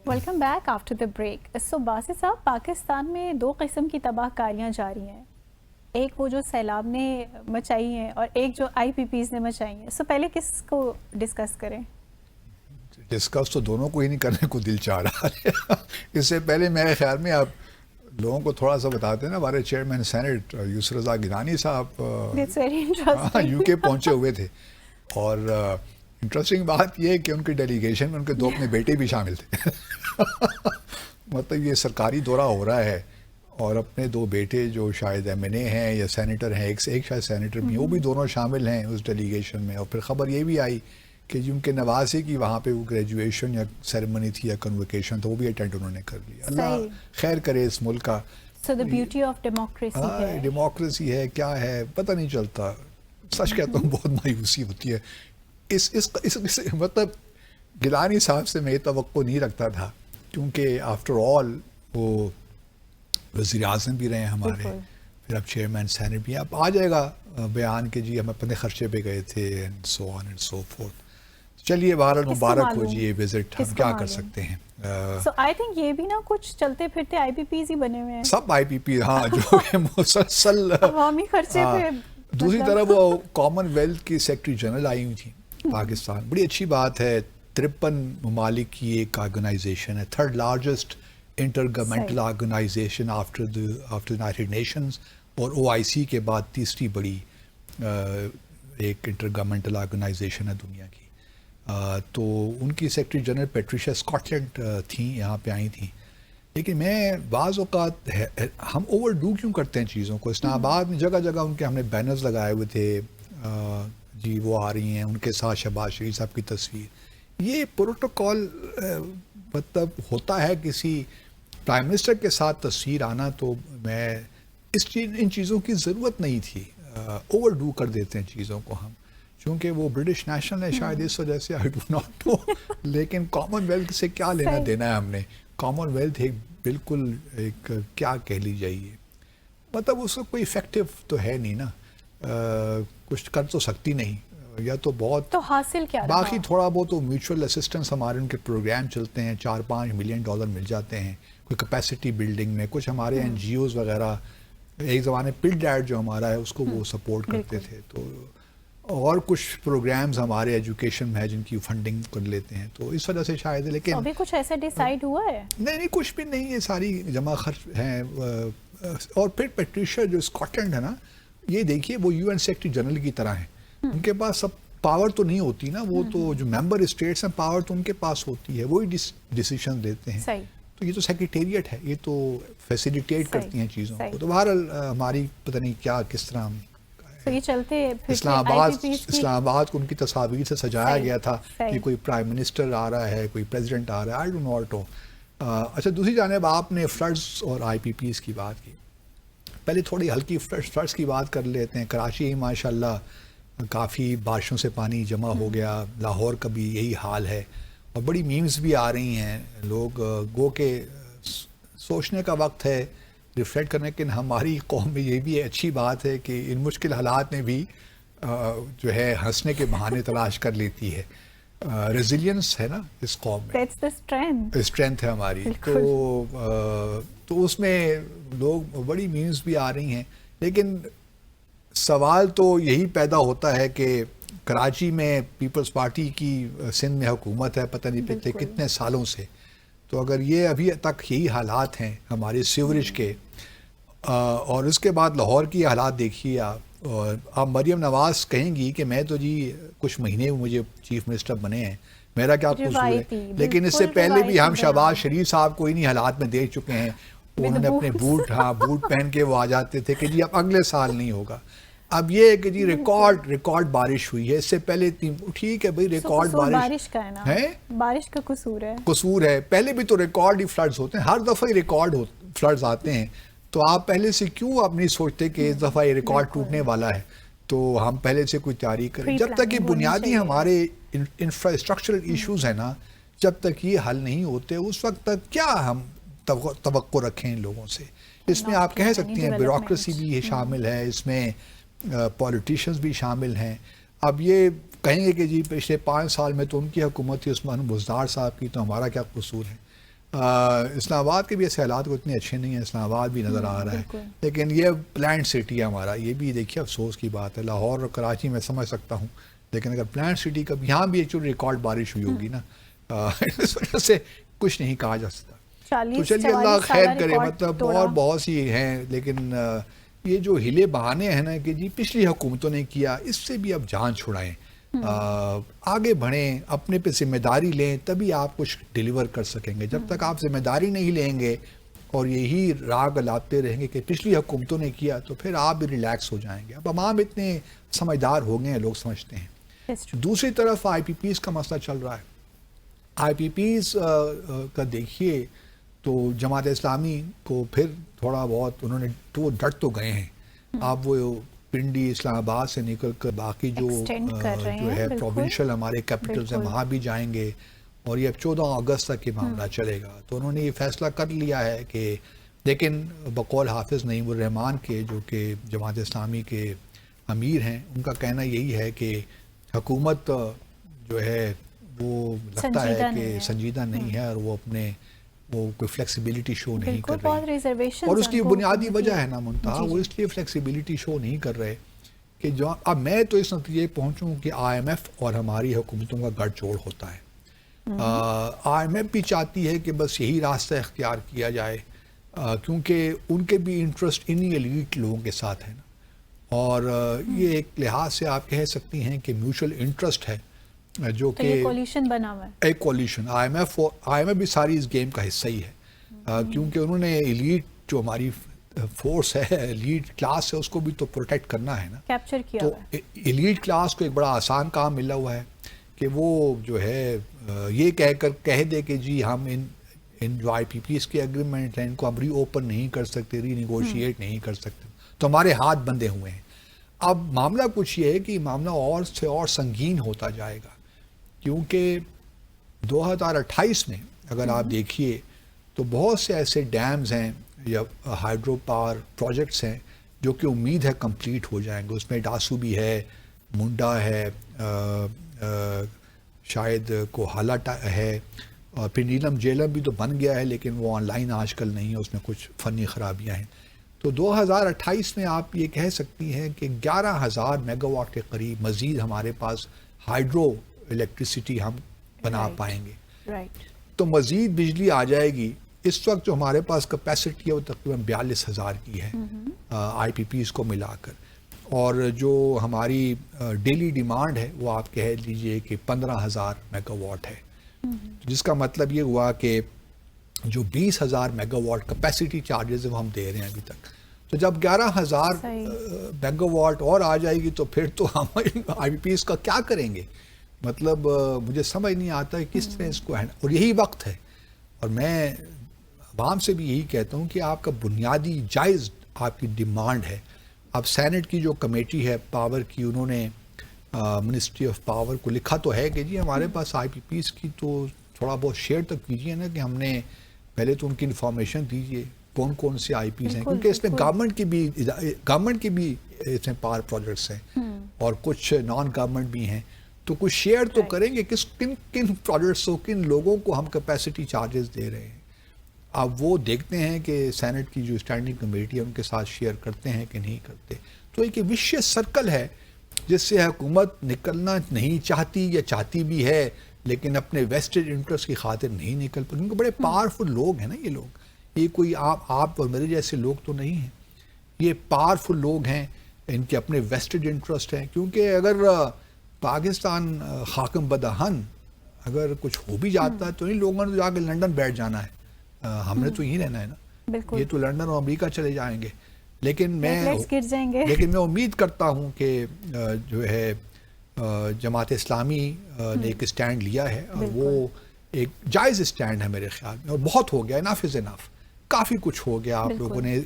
Welcome back after the break. So Basit sahab, Pakistan میں دو قسم کی تباہ کاریاں جاری ہیں, ایک وہ جو سیلاب نے مچائی ہیں اور ایک جو آئی پی پیز نے مچائی ہیں. سو پہلے کس کو ڈسکس کریں؟ ڈسکس تو دونوں کو ہی نہیں کرنے کو دل چاہ رہا ہے. اس سے پہلے میرے خیال میں آپ لوگوں کو تھوڑا سا بتاتے ہیں نا, ہمارے چیئرمین سینٹ یوسف رضا گیلانی صاحب یو کے پہنچے ہوئے تھے, اور انٹرسٹنگ بات یہ ہے کہ ان کی ڈیلیگیشن میں ان کے دو اپنے بیٹے بھی شامل تھے. مطلب یہ سرکاری دورہ ہو رہا ہے اور اپنے دو بیٹے جو شاید ایم این اے ہیں یا سینیٹر ہیں, ایک شاید سینیٹر بھی, وہ بھی دونوں شامل ہیں اس ڈیلیگیشن میں. اور پھر خبر یہ بھی آئی کہ جن کے نواسے کی وہاں پہ وہ گریجویشن یا سیریمنی تھی یا کنوکیشن تو وہ بھی اٹینڈ انہوں نے کر لیا. اللہ خیر کرے اس ملک کا. So the beauty of democracy ہے. ڈیموکریسی ہے کیا ہے پتہ نہیں چلتا. سچ کہتا ہوں بہت مایوسی ہوتی ہے. اس مطلب گیلانی صاحب سے میں یہ توقع نہیں رکھتا تھا, کیونکہ آفٹر آل وہ وزیر اعظم بھی رہے ہیں ہمارے, پھر اب چیئرمین سینٹ بھی. اب آ جائے گا بیان کہ جی ہم اپنے خرچے پہ گئے تھے and so on and so forth. چلیے بہرحال مبارک ہو جی یہ وزٹ, ہم کیا کر سکتے ہیں. سو آئی تھنک یہ بھی نا کچھ چلتے پھرتے آئی پی پیز ہی بنے ہوئے ہیں سب آئی پی پی. ہاں جو کہ مسلسل عوامی خرچے پہ. دوسری طرف وہ کامن ویلتھ کی سیکرٹری جنرل آئی ہوئی تھی پاکستان. بڑی اچھی بات ہے, 53 ممالک کی ایک آرگنائزیشن ہے, third largest intergovernmental organization after United Nations, اور او آئی سی کے بعد تیسری بڑی ایک انٹر گورنمنٹل آرگنائزیشن ہے دنیا کی. تو ان کی secretary general Patricia Scotland تھیں, یہاں پہ آئی تھیں. لیکن میں بعض اوقات ہم اوور ڈو کیوں کرتے ہیں چیزوں کو. اسلام آباد میں جگہ جگہ ان کے ہم نے بینرز لگائے ہوئے تھے, جی وہ آ رہی ہیں, ان کے ساتھ شہباز شریف صاحب کی تصویر. یہ پروٹوکول مطلب ہوتا ہے کسی پرائم منسٹر کے ساتھ تصویر آنا, تو میں ان چیزوں کی ضرورت نہیں تھی. اوور ڈو کر دیتے ہیں چیزوں کو ہم, چونکہ وہ برٹش نیشنل ہے شاید اس وجہ سے, آئی ڈو ناٹ نو. لیکن کامن ویلتھ سے کیا لینا دینا ہے ہم نے. کامن ویلتھ ایک بالکل ایک کیا کہہ لی جائیے, مطلب اس کا کوئی افیکٹو تو ہے نہیں نا, کچھ کر تو سکتی نہیں, یا تو بہت تو حاصل کیا رہا. باقی تھوڑا بہت تو میوچل اسسٹنس ہمارے ان کے پروگرام چلتے ہیں, 4-5 ملین ڈالر مل جاتے ہیں کوئی کیپیسٹی بلڈنگ میں. کچھ ہمارے این جی اوز وغیرہ, ایک زمانے پل ڈیٹ جو ہمارا ہے اس کو وہ سپورٹ کرتے تھے, تو اور کچھ پروگرامز ہمارے ایجوکیشن میں ہے جن کی فنڈنگ کر لیتے ہیں, تو اس وجہ سے شاید ہے. لیکن ابھی کچھ ایسا ڈیسائیڈ ہوا ہے؟ نہیں کچھ بھی نہیں, یہ ساری جمع خرچ ہیں. اور پھر پیٹریشیا جو اسکاٹ لینڈ ہے نا, یہ دیکھیے وہ یو این سیکرٹری جنرل کی طرح ہیں. ان کے پاس سب پاور تو نہیں ہوتی نا, وہ تو جو ممبر اسٹیٹس ہیں پاور تو ان کے پاس ہوتی ہے, وہی ڈیسیشن لیتے ہیں. تو یہ تو سیکریٹریٹ ہے, یہ تو فیسیلیٹیٹ کرتی ہیں چیزوں کو. تو بہرحال ہماری پتہ نہیں کیا کس طرح یہ چلتے اسلام آباد کو ان کی تصاویر سے سجایا گیا تھا کہ کوئی پرائم منسٹر آ رہا ہے, کوئی پریزیڈنٹ آ رہا ہے, آئی ڈو ناٹ نو. اچھا دوسری جانب آپ نے فلڈز اور آئی پی پیز کی بات کی, پہلے تھوڑی ہلکی فلڈز کی بات کر لیتے ہیں. کراچی ماشاء اللہ کافی بارشوں سے پانی جمع ہو گیا, لاہور کا بھی یہی حال ہے, اور بڑی میمز بھی آ رہی ہیں. لوگ گو کے سوچنے کا وقت ہے, ریفلیکٹ کرنے. لیکن ہماری قوم میں یہ بھی اچھی بات ہے کہ ان مشکل حالات میں بھی جو ہے ہنسنے کے بہانے تلاش کر لیتی ہے. ریزیلینس ہے نا اس قوم میں, اسٹرینتھ ہے ہماری. تو اس میں لوگ بڑی میمز بھی آ رہی ہیں. لیکن سوال تو یہی پیدا ہوتا ہے کہ کراچی میں پیپلز پارٹی کی سندھ میں حکومت ہے پتہ نہیں پچھلے کتنے سالوں سے, تو اگر یہ ابھی تک یہی حالات ہیں ہمارے سیوریج کے, اور اس کے بعد لاہور کی حالات دیکھیے آپ. اور آپ مریم نواز کہیں گی کہ میں تو جی کچھ مہینے مجھے چیف منسٹر بنے ہیں, میرا کیا قصور ہے. لیکن اس سے پہلے بھی ہم شہباز شریف صاحب کو انہی حالات میں دیکھ چکے ہیں. انہوں نے اپنے بوٹ پہن کے وہ آ جاتے تھے کہ جی اب اگلے سال نہیں ہوگا. اب یہ ہے کہ جی ریکارڈ بارش ہوئی ہے. اس سے پہلے ٹھیک ہے بھائی, ریکارڈ بارش ہے, بارش کا قصور ہے. پہلے بھی تو ریکارڈ ہی فلڈز ہوتے ہیں, ہر دفعہ ہی ریکارڈ فلڈز آتے ہیں. تو آپ پہلے سے کیوں آپ نہیں سوچتے کہ اس دفعہ یہ ریکارڈ ٹوٹنے والا ہے, تو ہم پہلے سے کوئی تیاری کریں. جب تک یہ بنیادی ہمارے انفراسٹرکچرل ایشوز ہیں نا, جب تک یہ حل نہیں ہوتے اس وقت تک کیا ہم توقع رکھیں ان لوگوں سے. اس میں آپ کہہ سکتی ہیں بیوروکریسی بھی شامل ہے, اس میں پولیٹیشنز بھی شامل ہیں. اب یہ کہیں گے کہ جی پچھلے 5 سال میں تو ان کی حکومت تھی عثمان بزدار صاحب کی, تو ہمارا کیا قصور ہے. اسلام آباد کے بھی ایسے حالات کو اتنے اچھے نہیں ہیں، اسلام آباد بھی نظر آ رہا ہے، لیکن یہ پلانٹ سٹی ہے ہمارا، یہ بھی دیکھیے افسوس کی بات ہے. لاہور اور کراچی میں سمجھ سکتا ہوں، لیکن اگر پلانٹ سٹی کا یہاں بھی ایکچولی ریکارڈ بارش ہوئی ہوگی نا، اس وجہ سے کچھ نہیں کہا جا سکتا. تو چلیے اللہ خیر کرے، مطلب اور بہت سی ہیں، لیکن یہ جو ہلے بہانے ہیں نا کہ جی پچھلی حکومتوں نے کیا، اس سے بھی اب جان چھڑائیں، آگے بڑھیں، اپنے پہ ذمہ داری لیں، تبھی آپ کچھ ڈیلیور کر سکیں گے. جب تک آپ ذمہ داری نہیں لیں گے اور یہی راگ لاتے رہیں گے کہ پچھلی حکومتوں نے کیا، تو پھر آپ بھی ریلیکس ہو جائیں گے. اب عوام اتنے سمجھدار ہو گئے ہیں، لوگ سمجھتے ہیں. دوسری طرف آئی پی پیز کا مسئلہ چل رہا ہے. آئی پی پیز کا دیکھیے تو جماعت اسلامی کو پھر تھوڑا بہت انہوں نے تو ڈٹ تو گئے ہیں. اب وہ پنڈی اسلام آباد سے نکل کر باقی جو ہے پروونشل ہمارے کیپٹلز ہیں وہاں بھی جائیں گے، اور یہ اب 14 اگست تک یہ معاملہ چلے گا. تو انہوں نے یہ فیصلہ کر لیا ہے کہ، لیکن بقول حافظ نعیم الرحمان کے جو کہ جماعت اسلامی کے امیر ہیں، ان کا کہنا یہی ہے کہ حکومت جو ہے وہ لگتا ہے کہ سنجیدہ نہیں ہے، اور وہ اپنے کوئی فلیکسیبلٹی شو نہیں کر رہی. اور اس کی بنیادی وجہ ہے نا منتہا، وہ اس لیے فلیکسیبلٹی شو نہیں کر رہے کہ جو اب میں تو اس نتیجے پہنچوں کہ آئی ایم ایف اور ہماری حکومتوں کا گڑھ جوڑ ہوتا ہے. آئی ایم ایف بھی چاہتی ہے کہ بس یہی راستہ اختیار کیا جائے، کیونکہ ان کے بھی انٹرسٹ انہی ایلیٹ لوگوں کے ساتھ ہے نا، اور یہ ایک لحاظ سے آپ کہہ سکتی ہیں کہ میوچل انٹرسٹ ہے، جو کہ کولیشن بنا ہوا ہے. ایک کولیشن آئی ایم ایف بھی ساری اس گیم کا حصہ ہی ہے، کیونکہ انہوں نے ایلیٹ جو ہماری فورس ہے، ایلیٹ کلاس ہے، اس کو بھی تو پروٹیکٹ کرنا ہے نا، کیپچر کیا تو ہوا ہے. ایلیٹ کلاس کو ایک بڑا آسان کام ملا ہوا ہے کہ وہ جو ہے یہ کہہ دے کہ جی ہم ان جو آئی پی پیز کے ایگریمنٹ ہیں ان کو ہم ری اوپن نہیں کر سکتے، ری نیگوشیٹ نہیں کر سکتے، تو ہمارے ہاتھ بندھے ہوئے ہیں. اب معاملہ کچھ یہ ہے کہ معاملہ اور سے اور سنگین ہوتا جائے گا، کیونکہ 2028 میں اگر آپ دیکھیے تو بہت سے ایسے ڈیمز ہیں یا ہائیڈرو پاور پروجیکٹس ہیں جو کہ امید ہے کمپلیٹ ہو جائیں گے. اس میں ڈاسو بھی ہے، منڈا ہے، شاید کوہالا ہے، اور پھر نیلم جیلم بھی تو بن گیا ہے لیکن وہ آن لائن آج کل نہیں ہے، اس میں کچھ فنی خرابیاں ہیں. تو 2028 میں آپ یہ کہہ سکتی ہیں کہ 11,000 میگا واٹ کے قریب مزید ہمارے پاس ہائیڈرو الیکٹریسٹی ہم بنا پائیں گے. تو مزید بجلی آ جائے گی. اس وقت جو ہمارے پاس کیپیسٹی ہے وہ تقریباً 42,000 کی ہے آئی پی پیز کو ملا کر، اور جو ہماری ڈیلی ڈیمانڈ ہے وہ آپ کہہ لیجئے کہ 15,000 میگا واٹ ہے، جس کا مطلب یہ ہوا کہ جو 20,000 میگا واٹ کیپیسٹی چارجز وہ ہم دے رہے ہیں ابھی تک. تو جب 11,000 میگا واٹ اور آ جائے گی تو پھر تو ہم آئی پی پیز کا کیا کریں گے. مطلب مجھے سمجھ نہیں آتا ہے کس طرح اس کو اور یہی وقت ہے. اور میں عوام سے بھی یہی کہتا ہوں کہ آپ کا بنیادی جائز آپ کی ڈیمانڈ ہے. اب سینٹ کی جو کمیٹی ہے پاور کی، انہوں نے منسٹری آف پاور کو لکھا تو ہے کہ جی ہمارے پاس آئی پی پیز کی تو تھوڑا بہت شیئر تک کیجیے نا، کہ ہم نے پہلے تو ان کی انفارمیشن دیجیے کون کون سے آئی پیز ہیں، کیونکہ اس میں گورنمنٹ کی بھی اس میں پاور پروجیکٹس ہیں اور کچھ نان گورنمنٹ بھی ہیں. تو کچھ شیئر تو کریں گے کن پروجیکٹس کو، کن لوگوں کو ہم کیپیسٹی چارجز دے رہے ہیں. اب وہ دیکھتے ہیں کہ سینٹ کی جو اسٹینڈنگ کمیٹی ہے ان کے ساتھ شیئر کرتے ہیں کہ نہیں کرتے. تو ایک وشیس سرکل ہے جس سے حکومت نکلنا نہیں چاہتی یا چاہتی بھی ہے لیکن اپنے ویسٹڈ انٹرسٹ کی خاطر نہیں نکل پاتی. کیونکہ بڑے پاورفل لوگ ہیں نا یہ لوگ، یہ کوئی آپ اور میرے جیسے لوگ تو نہیں ہیں، یہ پاورفل لوگ ہیں، ان کے اپنے ویسٹڈ انٹرسٹ ہیں. کیونکہ اگر پاکستان حاکم بدہن اگر کچھ ہو بھی جاتا ہے تو ان لوگوں نے جا کے لنڈن بیٹھ جانا ہے، ہم نے تو یہیں رہنا ہے نا، یہ تو لنڈن اور امریکہ چلے جائیں گے. لیکن میں امید کرتا ہوں کہ جو ہے جماعت اسلامی نے ایک اسٹینڈ لیا ہے اور وہ ایک جائز اسٹینڈ ہے میرے خیال میں، اور بہت ہو گیا، انف از انف، کافی کچھ ہو گیا. آپ لوگوں نے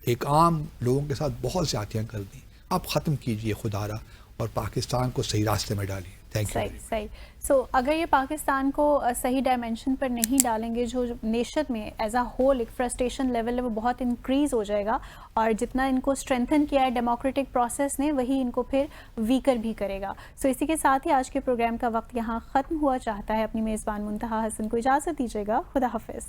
ایک عام لوگوں کے ساتھ بہت زیادتیاں کر دیں. آپ ختم کیجئے خدا را اور پاکستان کو صحیح راستے میں ڈالیے. صحیح. سو اگر یہ پاکستان کو صحیح ڈائمینشن پر نہیں ڈالیں گے، جو نیشن میں ایز اے ہول ایک فرسٹریشن لیول ہے وہ بہت انکریز ہو جائے گا، اور جتنا ان کو اسٹرینتھن کیا ہے ڈیموکریٹک پروسیس نے وہی ان کو پھر ویکر بھی کرے گا. سو اسی کے ساتھ ہی آج کے پروگرام کا وقت یہاں ختم ہوا چاہتا ہے. اپنی میزبان منتہا حسن کو اجازت دیجیے گا. خدا حافظ.